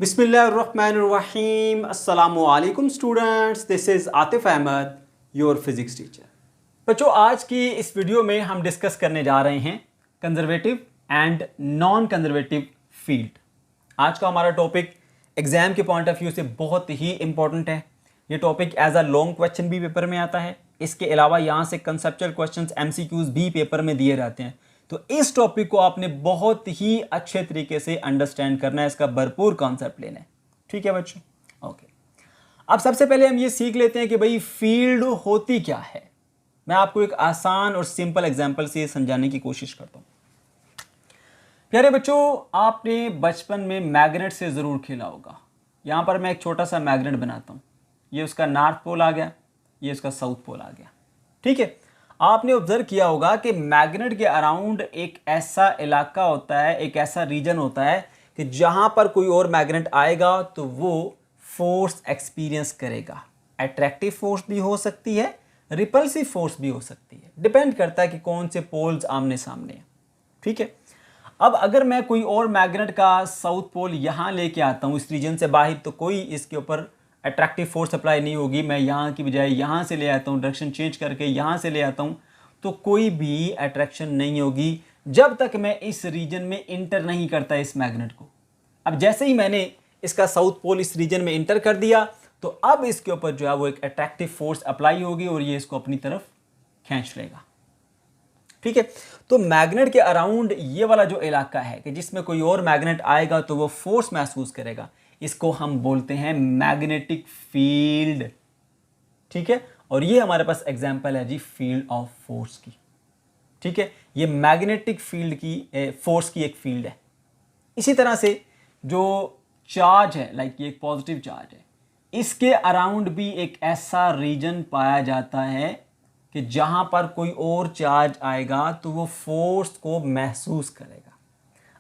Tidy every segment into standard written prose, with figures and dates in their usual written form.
बिस्मिल्लाहिर्रहमानिर्रहीम। अस्सलामु अलैकुम students, this is Atif Ahmed, your physics teacher. बच्चों, आज की इस वीडियो में हम डिस्कस करने जा रहे हैं conservative and non conservative field. आज का हमारा टॉपिक एग्जाम के पॉइंट ऑफ व्यू से बहुत ही इंपॉर्टेंट है। ये topic as a long question भी पेपर में आता है। इसके अलावा यहाँ से कंसेप्चुअल क्वेश्चंस MCQs भी पेपर में दिए जाते हैं। तो इस टॉपिक को आपने बहुत ही अच्छे तरीके से अंडरस्टैंड करना है, इसका भरपूर कॉन्सेप्ट लेना है। ठीक है बच्चों, ओके। अब सबसे पहले हम ये सीख लेते हैं कि भाई फील्ड होती क्या है। मैं आपको एक आसान और सिंपल एग्जांपल से समझाने की कोशिश करता हूँ। प्यारे बच्चों, आपने बचपन में मैग्नेट से ज़रूर खेला होगा। यहाँ पर मैं एक छोटा सा मैग्नेट बनाता हूँ। ये उसका नॉर्थ पोल आ गया, ये उसका साउथ पोल आ गया। ठीक है, आपने ऑब्जर्व किया होगा कि मैग्नेट के अराउंड एक ऐसा इलाका होता है, एक ऐसा रीजन होता है कि जहां पर कोई और मैग्नेट आएगा तो वो फोर्स एक्सपीरियंस करेगा। अट्रैक्टिव फोर्स भी हो सकती है, रिपल्सिव फोर्स भी हो सकती है, डिपेंड करता है कि कौन से पोल्स आमने सामने हैं। ठीक है, अब अगर मैं कोई और मैग्नेट का साउथ पोल यहाँ लेके आता हूँ इस रीजन से बाहर, तो कोई इसके ऊपर अट्रैक्टिव फोर्स अप्लाई नहीं होगी। मैं यहाँ की बजाय यहाँ से ले आता हूँ, डायरेक्शन चेंज करके यहाँ से ले आता हूँ, तो कोई भी अट्रैक्शन नहीं होगी जब तक मैं इस रीजन में इंटर नहीं करता इस मैग्नेट को। अब जैसे ही मैंने इसका साउथ पोल इस रीजन में इंटर कर दिया, तो अब इसके ऊपर जो है वो एक अट्रैक्टिव फोर्स अप्लाई होगी और ये इसको अपनी तरफ खींच लेगा। ठीक है, तो मैग्नेट के अराउंड ये वाला जो इलाका है कि जिसमें कोई और मैग्नेट आएगा तो वो फोर्स महसूस करेगा, इसको हम बोलते हैं मैग्नेटिक फील्ड। ठीक है, और ये हमारे पास एग्जांपल है जी फील्ड ऑफ फोर्स की। ठीक है, ये मैग्नेटिक फील्ड की फोर्स की एक फील्ड है। इसी तरह से जो चार्ज है, लाइक ये एक पॉजिटिव चार्ज है, इसके अराउंड भी एक ऐसा रीजन पाया जाता है कि जहां पर कोई और चार्ज आएगा तो वो फोर्स को महसूस करेगा।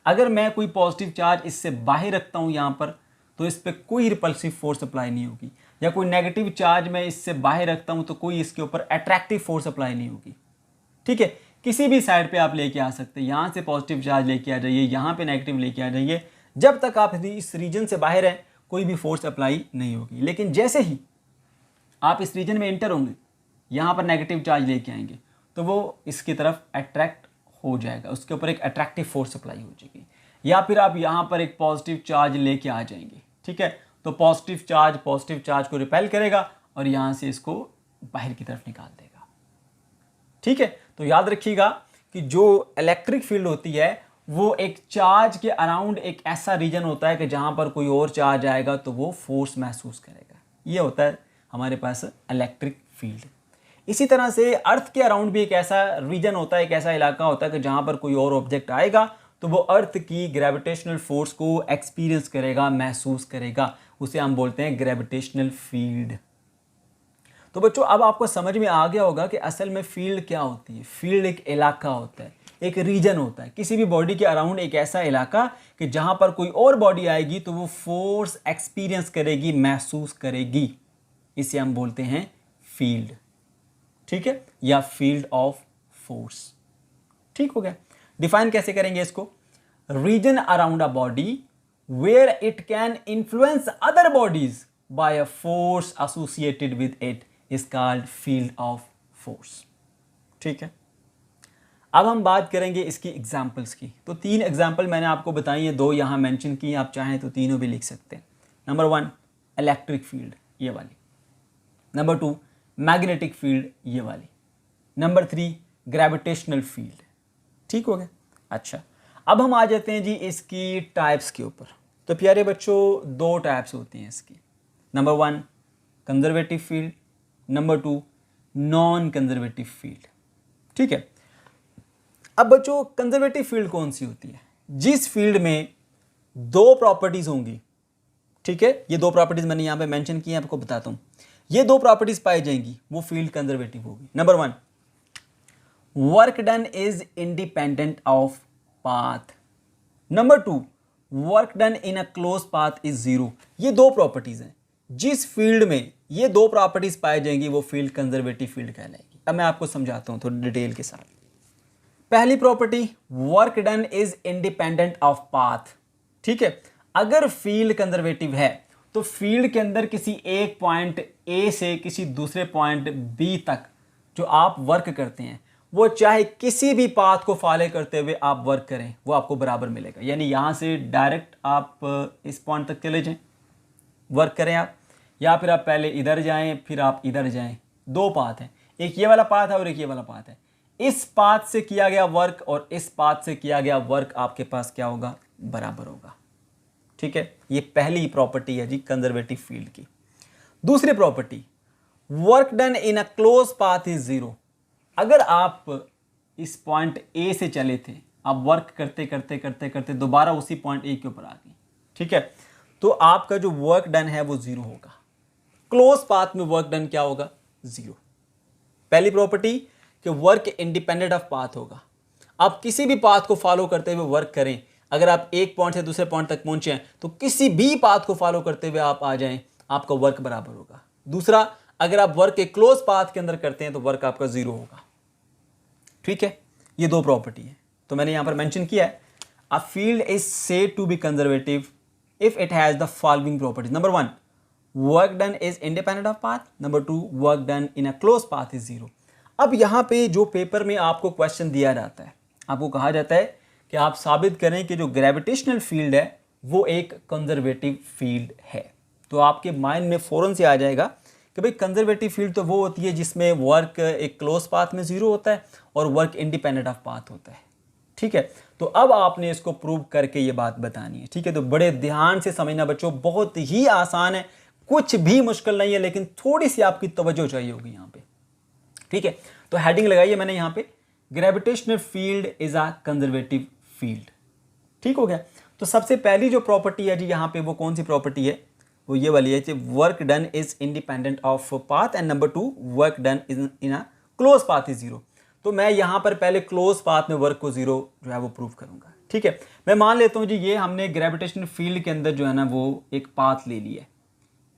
अगर मैं कोई पॉजिटिव चार्ज इससे बाहर रखता हूं यहां पर, तो इस पर कोई रिपल्सिव फोर्स अप्लाई नहीं होगी, या कोई नेगेटिव चार्ज मैं इससे बाहर रखता हूं तो कोई इसके ऊपर अट्रैक्टिव फोर्स अप्लाई नहीं होगी। ठीक है, किसी भी साइड पे आप लेके आ सकते हैं, यहां से पॉजिटिव चार्ज लेके आ जाइए, यहां पे नेगेटिव लेके आ जाइए, जब तक आप इस रीजन से बाहर हैं कोई भी फोर्स अप्लाई नहीं होगी। लेकिन जैसे ही आप इस रीजन में एंटर होंगे, यहां पर नेगेटिव चार्ज लेके आएंगे, तो वो इसकी तरफ अट्रैक्ट हो जाएगा, उसके ऊपर एक अट्रैक्टिव फोर्स अप्लाई हो जाएगी। या फिर आप यहां पर एक पॉजिटिव चार्ज लेके आ जाएंगे। ठीक है, तो पॉजिटिव चार्ज को रिपेल करेगा और यहां से इसको बाहर की तरफ निकाल देगा। ठीक है, तो याद रखिएगा कि जो इलेक्ट्रिक फील्ड होती है वो एक चार्ज के अराउंड एक ऐसा रीजन होता है कि जहां पर कोई और चार्ज आएगा तो वो फोर्स महसूस करेगा। ये होता है हमारे पास इलेक्ट्रिक फील्ड। इसी तरह से अर्थ के अराउंड भी एक ऐसा रीजन होता है, एक ऐसा इलाका होता है कि जहां पर कोई और ऑब्जेक्ट आएगा तो वो अर्थ की ग्रेविटेशनल फोर्स को एक्सपीरियंस करेगा, महसूस करेगा। उसे हम बोलते हैं ग्रेविटेशनल फील्ड। तो बच्चों, अब आपको समझ में आ गया होगा कि असल में फील्ड क्या होती है। फील्ड एक इलाका होता है, एक रीजन होता है, किसी भी बॉडी के अराउंड एक ऐसा इलाका कि जहां पर कोई और बॉडी आएगी तो वो फोर्स एक्सपीरियंस करेगी, महसूस करेगी। इसे हम बोलते हैं फील्ड। ठीक है, या फील्ड ऑफ फोर्स। ठीक हो गया। डिफाइन कैसे करेंगे इसको? Region around a body where it can influence other bodies by a force associated with it is called field of force. ठीक है, अब हम बात करेंगे इसकी एग्जांपल्स की। तो 3 एग्जांपल मैंने आपको बताई है, 2 यहां मेंशन की, आप चाहें तो तीनों भी लिख सकते हैं। नंबर 1 इलेक्ट्रिक फील्ड, ये वाली। नंबर 2 मैग्नेटिक फील्ड, ये वाली। Number 3 gravitational field. ठीक हो गया। अच्छा, अब हम आ जाते हैं जी इसकी टाइप्स के ऊपर। तो प्यारे बच्चों, 2 टाइप्स होती हैं इसकी। Number 1 conservative field, number 2 non conservative field. ठीक है, अब बच्चों कंजर्वेटिव फील्ड कौन सी होती है? जिस फील्ड में 2 प्रॉपर्टीज होंगी। ठीक है, ये 2 प्रॉपर्टीज मैंने यहां पे मेंशन की हैं, आपको बताता हूं। ये 2 प्रॉपर्टीज पाई जाएंगी, वो फील्ड कंजर्वेटिव होगी। Number 1 work done is independent of path. Number 2 work done in a closed path is 0। ये 2 प्रॉपर्टीज हैं। जिस फील्ड में ये 2 प्रॉपर्टीज पाई जाएंगी वो फील्ड कंजर्वेटिव फील्ड कहलाएगी। अब मैं आपको समझाता हूं थोड़ी डिटेल के साथ। पहली property, work done is independent of path. ठीक है, अगर फील्ड कंजर्वेटिव है तो फील्ड के अंदर किसी एक पॉइंट ए से किसी दूसरे पॉइंट बी तक जो आप वर्क करते हैं वो चाहे किसी भी पाथ को फॉलो करते हुए आप वर्क करें वो आपको बराबर मिलेगा। यानी यहाँ से डायरेक्ट आप इस पॉइंट तक चले जाएं, वर्क करें आप, या फिर आप पहले इधर जाएं फिर आप इधर जाएं। दो पाथ हैं, एक ये वाला पाथ है और एक ये वाला पाथ है। इस पाथ से किया गया वर्क और इस पाथ से किया गया वर्क आपके पास क्या होगा, बराबर होगा। ठीक है, ये पहली प्रॉपर्टी है जी कंजर्वेटिव फील्ड की। दूसरी property, work done in a closed path is zero. अगर आप इस पॉइंट ए से चले थे, आप वर्क करते करते करते करते दोबारा उसी पॉइंट ए के ऊपर आ गए, ठीक है, तो आपका जो वर्क डन है वो जीरो होगा। क्लोज पाथ में वर्क डन क्या होगा, जीरो। पहली प्रॉपर्टी कि वर्क इंडिपेंडेंट ऑफ पाथ होगा। आप किसी भी पाथ को फॉलो करते हुए वर्क करें, अगर आप एक पॉइंट से दूसरे पॉइंट तक पहुंचे हैं तो किसी भी पाथ को फॉलो करते हुए आप आ जाएं, आपका वर्क बराबर होगा। दूसरा, अगर आप वर्क एक क्लोज पाथ के अंदर करते हैं तो वर्क आपका जीरो होगा। ठीक है, ये दो प्रॉपर्टी है। तो मैंने यहां पर मेंशन किया है, a field is said to be conservative if it has the following properties. Number 1, work done is independent of path. Number 2, work done in a closed path is zero. अब यहां पे जो पेपर में आपको question दिया जाता है, आपको कहा जाता है कि आप साबित करें कि जो ग्रेविटेशनल फील्ड है वो एक कंजर्वेटिव फील्ड है। तो आपके माइंड में फौरन से आ जाएगा कि भाई कंजर्वेटिव फील्ड तो वो होती है जिसमें वर्क एक क्लोज पाथ में जीरो होता है और वर्क इंडिपेंडेंट ऑफ पाथ होता है। ठीक है, तो अब आपने इसको प्रूव करके ये बात बतानी है। ठीक है, तो बड़े ध्यान से समझना बच्चों, बहुत ही आसान है, कुछ भी मुश्किल नहीं है, लेकिन थोड़ी सी आपकी तवज्जो चाहिए होगी यहाँ पे। ठीक है, तो हेडिंग लगाइए मैंने यहाँ पे, gravitational field is a conservative field. ठीक हो गया। तो सबसे पहली जो प्रॉपर्टी है जी यहाँ पे, वो कौन सी प्रॉपर्टी है, वो ये वाली है कि work done is independent of path, and number 2, work done is in a closed path is zero. तो मैं यहाँ पर पहले क्लोज पाथ में वर्क को जीरो जो है वो प्रूव करूंगा। ठीक है, मैं मान लेता हूँ जी ये हमने ग्रेविटेशनल फील्ड के अंदर जो है ना वो एक पाथ ले लिया है,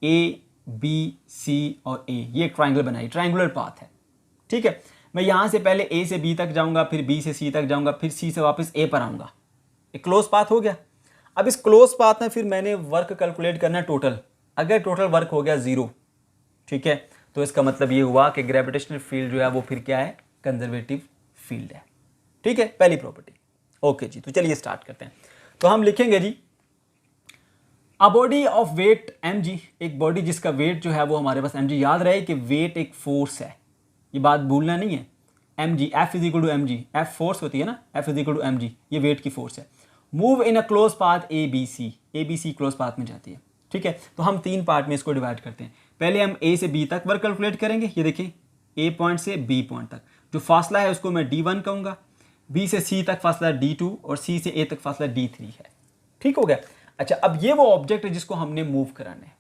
ए बी सी और ए, ये एक ट्राइंगल बनाई, ट्राइंगुलर पाथ है। ठीक है, मैं यहाँ से पहले ए से बी तक जाऊँगा, फिर बी से सी तक जाऊँगा, फिर सी से वापस ए पर आऊँगा, एक क्लोज पाथ हो गया। अब इस क्लोज पाथ में फिर मैंने वर्क कैलकुलेट करना है टोटल। अगर टोटल वर्क हो गया जीरो, ठीक है, तो इसका मतलब ये हुआ कि ग्रेविटेशनल फील्ड जो है वो फिर क्या है, कंजर्वेटिव फील्ड है। ठीक है, पहली प्रॉपर्टी। ओके जी, तो चलिए स्टार्ट करते हैं। तो हम लिखेंगे g, a body of weight mg, एक बॉडी जिसका वेट जो है वो हमारे पास mg, याद रहे कि वेट एक फोर्स है, ये बात भूलना नहीं है। mg, F is equal to mg, F force होती है ना, F is equal to mg, ये वेट की फोर्स है। Move in a closed path A B C closed path में जाती है। ठीक है, तो हम 3 पार्ट में इसको डिवाइड करते हैं। पहले हम ए से बी तक वर्क कैलकुलेट करेंगे। ये देखिए, ए पॉइंट से बी पॉइंट तक जो फासला है उसको मैं d1 कहूँगा, बी से सी तक फासला d2 और सी से ए तक फासला d3 है। ठीक हो गया। अच्छा, अब ये वो ऑब्जेक्ट है जिसको हमने मूव कराना है।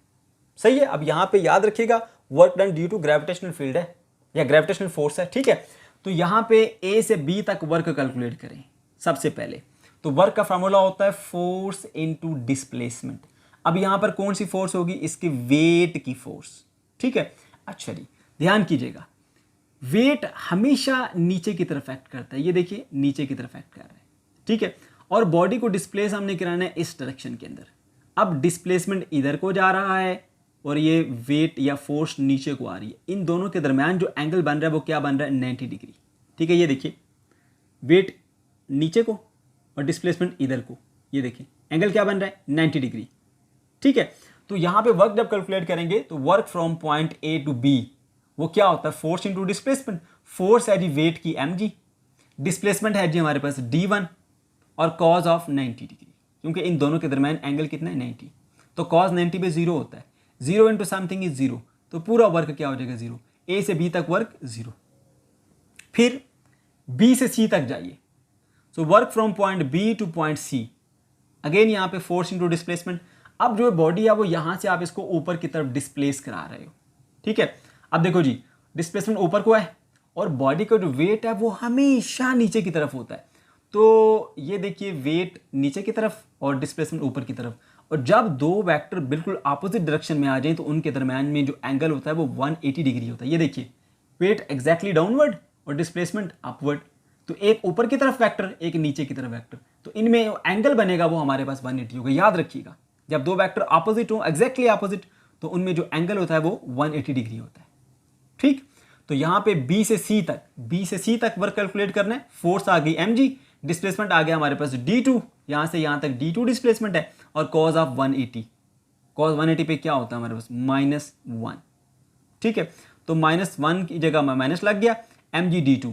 सही है, अब यहाँ पे याद रखिएगा work done due to gravitational field है या ग्रेविटेशनल फोर्स है। ठीक है, तो यहाँ पे ए से बी तक वर्क कैलकुलेट करें। सबसे पहले तो वर्क का फॉर्मूला होता है फोर्स इनटू डिस्प्लेसमेंट। अब यहाँ पर कौन सी फोर्स होगी, इसके वेट की फोर्स। ठीक है, अच्छा जी ध्यान कीजिएगा, वेट हमेशा नीचे की तरफ एक्ट करता है। ये देखिए नीचे की तरफ एक्ट कर रहा है। ठीक है, और बॉडी को डिस्प्लेस हमने कराना है इस डायरेक्शन के अंदर। अब डिस्प्लेसमेंट इधर को जा रहा है और ये वेट या फोर्स नीचे को आ रही है। इन दोनों के दरमियान जो एंगल बन रहा है वो क्या बन रहा है, 90 डिग्री। ठीक है, ये देखिए वेट नीचे को और डिस्प्लेसमेंट इधर को, ये देखिए एंगल क्या बन रहा है, 90 डिग्री। ठीक है, तो यहाँ पे वर्क जब कैलकुलेट करेंगे तो work from point A to B वो क्या होता है, फोर्स इनटू डिस्प्लेसमेंट। फोर्स है जी वेट की mg, डिस्प्लेसमेंट है जी हमारे पास d1 और कॉज ऑफ 90 डिग्री, क्योंकि इन दोनों के दरमियान एंगल कितना है, 90। तो कॉज 90 पे 0 होता है, 0 इंटू समथिंग इज 0, तो पूरा वर्क क्या हो जाएगा, 0। ए से बी तक वर्क 0। फिर बी से सी तक जाइए, so work from point B to point C, again यहाँ पे फोर्स इनटू डिस्प्लेसमेंट। अब जो बॉडी है वो यहाँ से आप इसको ऊपर की तरफ डिस्प्लेस करा रहे हो। ठीक है, अब देखो जी डिस्प्लेसमेंट ऊपर को है और बॉडी का जो वेट है वो हमेशा नीचे की तरफ होता है। तो ये देखिए वेट नीचे की तरफ और डिस्प्लेसमेंट ऊपर की तरफ, और जब दो वेक्टर बिल्कुल अपोजिट डायरेक्शन में आ जाएं तो उनके दरमियान में जो एंगल होता है वो 180 डिग्री होता है। ये देखिए वेट एग्जैक्टली डाउनवर्ड और डिस्प्लेसमेंट अपवर्ड, तो एक ऊपर की तरफ वेक्टर एक नीचे की तरफ वेक्टर, तो इनमें एंगल बनेगा वो हमारे पास 180 होगा। याद रखिएगा जब दो वेक्टर अपोजिट हो, एग्जैक्टली अपोजिट, तो उनमें जो एंगल होता है वो 180 डिग्री होता है। ठीक, तो यहाँ पे बी से सी तक वर्क कैलकुलेट करना है। फोर्स आ गई mg, डिस्प्लेसमेंट आ गया हमारे पास d2, यहाँ से यहाँ तक d2 डिस्प्लेसमेंट है, और कॉज ऑफ 180, कॉज 180 पे क्या होता है हमारे पास -1। ठीक है, तो -1 की जगह माइनस लग गया, mg d2,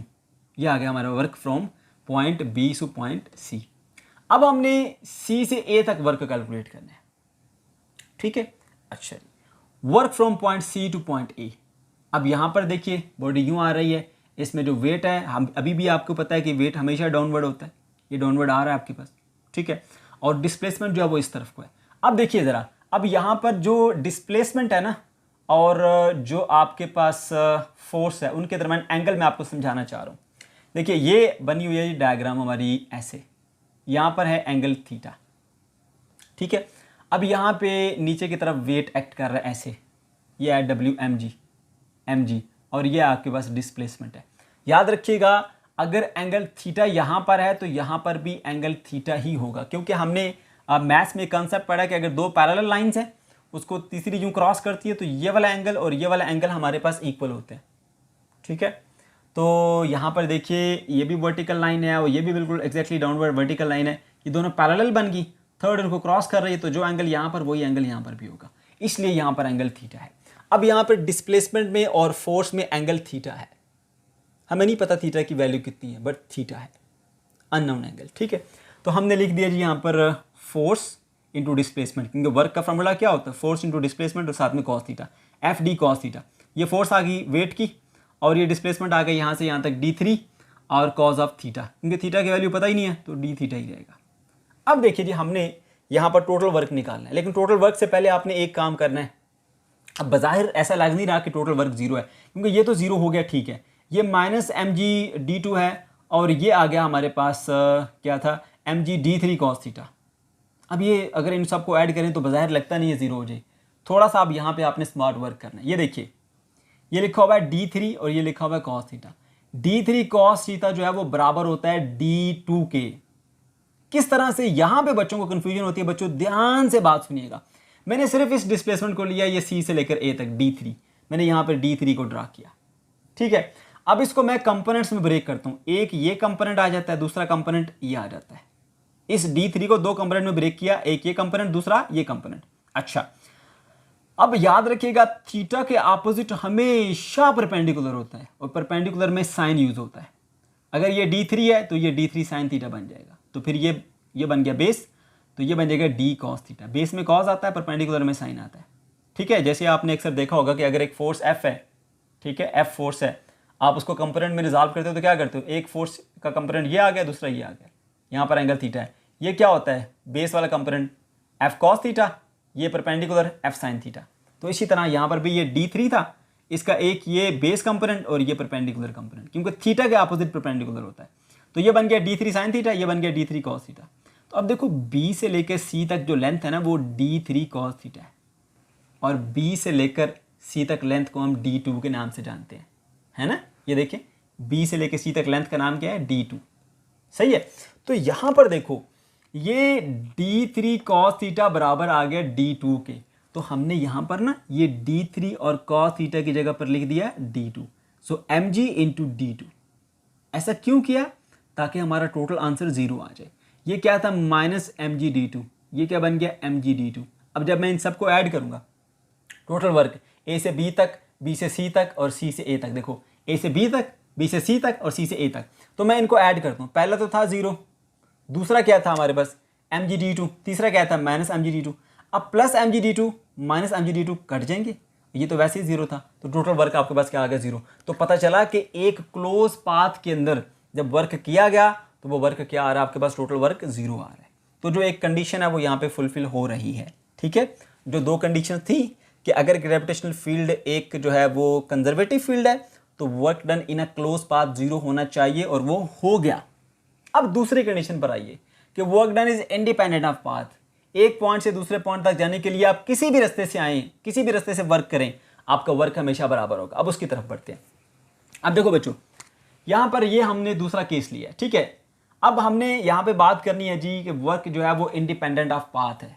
ये आ गया हमारा work from point B to point C. अब हमने सी से ए तक वर्क कैलकुलेट करना है। ठीक है, अच्छा, work from point C to point A. अब यहाँ पर देखिए बॉडी यूँ आ रही है, इसमें जो वेट है, हम अभी भी आपको पता है कि वेट हमेशा डाउनवर्ड होता है, ये डाउनवर्ड आ रहा है आपके पास। ठीक है, और डिस्प्लेसमेंट जो है वो इस तरफ को है। अब देखिए ज़रा, अब यहाँ पर जो डिस्प्लेसमेंट है ना और जो आपके पास फोर्स है, उनके दरम्यान एंगल मैं आपको समझाना चाह रहा हूँ। देखिए ये बनी हुई है डायग्राम हमारी ऐसे, यहाँ पर है एंगल थीटा। ठीक है, अब यहाँ पे नीचे की तरफ वेट एक्ट कर रहा है ऐसे, ये है mg, और ये आपके पास डिस्प्लेसमेंट है। याद रखिएगा, अगर एंगल थीटा यहाँ पर है तो यहाँ पर भी एंगल थीटा ही होगा, क्योंकि हमने मैथ्स में कंसेप्ट पढ़ा कि अगर दो पैरेलल लाइंस हैं, उसको तीसरी यूँ क्रॉस करती है तो ये वाला एंगल और ये वाला एंगल हमारे पास इक्वल होते हैं। ठीक है, तो यहाँ पर देखिए ये भी वर्टिकल लाइन है और ये भी बिल्कुल एग्जैक्टली डाउनवर्ड वर्टिकल लाइन है, ये दोनों पैरेलल बन गई, थर्ड उनको क्रॉस कर रही है, तो जो एंगल यहाँ पर वही एंगल यहाँ पर भी होगा, इसलिए यहाँ पर एंगल थीटा है। अब यहाँ पर डिस्प्लेसमेंट में और फोर्स में एंगल थीटा है, हमें नहीं पता थीटा की वैल्यू कितनी है, बट थीटा है, अननोन एंगल। ठीक है, तो हमने लिख दिया जी यहाँ पर फोर्स इंटू डिस्प्लेसमेंट, क्योंकि वर्क का फॉर्मूला क्या होता है, फोर्स इंटू डिस्प्लेसमेंट और साथ में cos theta, F D cos theta. ये फोर्स आ गई वेट की, और ये डिस्प्लेसमेंट आ गई यहाँ से यहाँ तक d3 और कॉज ऑफ थीटा, क्योंकि थीटा की वैल्यू पता ही नहीं है तो d थीटा ही रहेगा। अब देखिए जी, हमने यहाँ पर टोटल वर्क निकालना है, लेकिन टोटल वर्क से पहले आपने एक काम करना है। अब बज़ाहिर ऐसा लग नहीं रहा कि टोटल वर्क जीरो है, क्योंकि ये तो जीरो हो गया, ठीक है, ये -mg d2 है, और ये आ गया हमारे पास क्या था, mg d3 cos थीटा। अब ये अगर इन सबको ऐड करें तो बज़ाहिर लगता नहीं है जीरो हो जाए, थोड़ा सा अब यहाँ पे आपने स्मार्ट वर्क करना है। ये देखिए, ये लिखा हुआ है d3 और ये लिखा हुआ है cos theta. d3 cos theta जो है वो बराबर होता है d2 के। किस तरह से, यहाँ पे बच्चों को कंफ्यूजन होती है, बच्चों ध्यान से बात सुनिएगा। मैंने सिर्फ इस डिस्प्लेसमेंट को लिया, ये सी से लेकर ए तक d3, मैंने यहाँ पर d3 को ड्रा किया। ठीक है, अब इसको मैं कंपोनेंट्स में ब्रेक करता हूँ, एक ये कंपोनेंट आ जाता है, दूसरा कंपोनेंट ये आ जाता है। इस d3 को दो कंपोनेंट में ब्रेक किया, एक ये कंपोनेंट, दूसरा ये कंपोनेंट। अच्छा, अब याद रखिएगा थीटा के ऑपोजिट हमेशा परपेंडिकुलर होता है, और परपेंडिकुलर में साइन यूज होता है। अगर ये d3 है तो ये d3 साइन थीटा बन जाएगा, तो फिर ये बन गया बेस, तो ये बन जाएगा d cos थीटा। बेस में cos आता है, परपेंडिकुलर में साइन आता है। ठीक है, जैसे आपने अक्सर देखा होगा कि अगर एक फोर्स F है, ठीक है, F फोर्स है, आप उसको कंपोनेंट में रिजॉल्व करते हो तो क्या करते हो, एक फोर्स का कंपोनेंट ये आ गया, दूसरा ये आ गया, यहाँ पर एंगल थीटा है, ये क्या होता है, बेस वाला कंपोनेंट F cos थीटा, ये परपेंडिकुलर F sin थीटा। तो इसी तरह यहाँ पर भी ये d3 था, इसका एक ये बेस कंपोनेंट और ये परपेंडिकुलर कंपोनेंट, क्योंकि थीटा के अपोजिट परपेंडिकुलर होता है, तो ये बन गया d3 sin थीटा, ये बन गया d3 cos थीटा। तो अब देखो B से लेकर C तक जो लेंथ है ना वो d3 cos थीटा है, और B से लेकर C तक लेंथ को हम d2 के नाम से जानते हैं, है ना। ये देखिए B से लेकर C तक लेंथ का नाम क्या है, d2, सही है। तो यहाँ पर देखो ये d3 cos थीटा बराबर आ गया d2 के, तो हमने यहाँ पर ना ये d3 और cos थीटा की जगह पर लिख दिया d2, सो mg इंटू d2। ऐसा क्यों किया, ताकि हमारा टोटल आंसर जीरो आ जाए। ये क्या था, -mg d2, ये क्या बन गया, mg d2। अब जब मैं इन सबको ऐड करूँगा, टोटल वर्क a से b तक, b से c तक और c से a तक, देखो a से b तक, b से c तक और c से a तक, तो मैं इनको ऐड करता हूँ। पहला तो था जीरो, दूसरा क्या था हमारे पास mg d2, तीसरा क्या था -mg d2। अब plus mg d2 minus mg d2 cut जाएंगे, ये तो वैसे ही जीरो था, तो टोटल वर्क आपके पास क्या आ गया, जीरो। तो पता चला कि एक क्लोज पाथ के अंदर जब वर्क किया गया तो वो वर्क क्या आ रहा है आपके पास, टोटल वर्क जीरो आ रहा है। तो जो एक कंडीशन है वो यहाँ पे फुलफिल हो रही है। ठीक है, जो दो कंडीशन थी कि अगर ग्रेविटेशनल फील्ड एक जो है वो कंजर्वेटिव फील्ड है तो work done in a closed path zero होना चाहिए, और वो हो गया। अब दूसरी कंडीशन पर आइए कि work done is independent of path. एक पॉइंट से दूसरे पॉइंट तक जाने के लिए आप किसी भी रास्ते से आए, किसी भी रास्ते से वर्क करें, आपका वर्क हमेशा बराबर होगा। अब उसकी तरफ बढ़ते हैं। अब देखो बच्चों, यहाँ पर ये हमने दूसरा केस लिया, ठीक है। अब हमने यहाँ पे बात करनी है जी कि वर्क जो है वो इंडिपेंडेंट ऑफ पाथ है।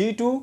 D2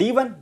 D1,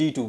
D2,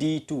D2.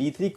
D3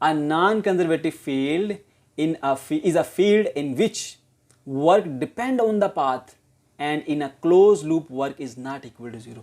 A non-conservative field is a field in which work depend on the path and in a closed loop work is not equal to zero.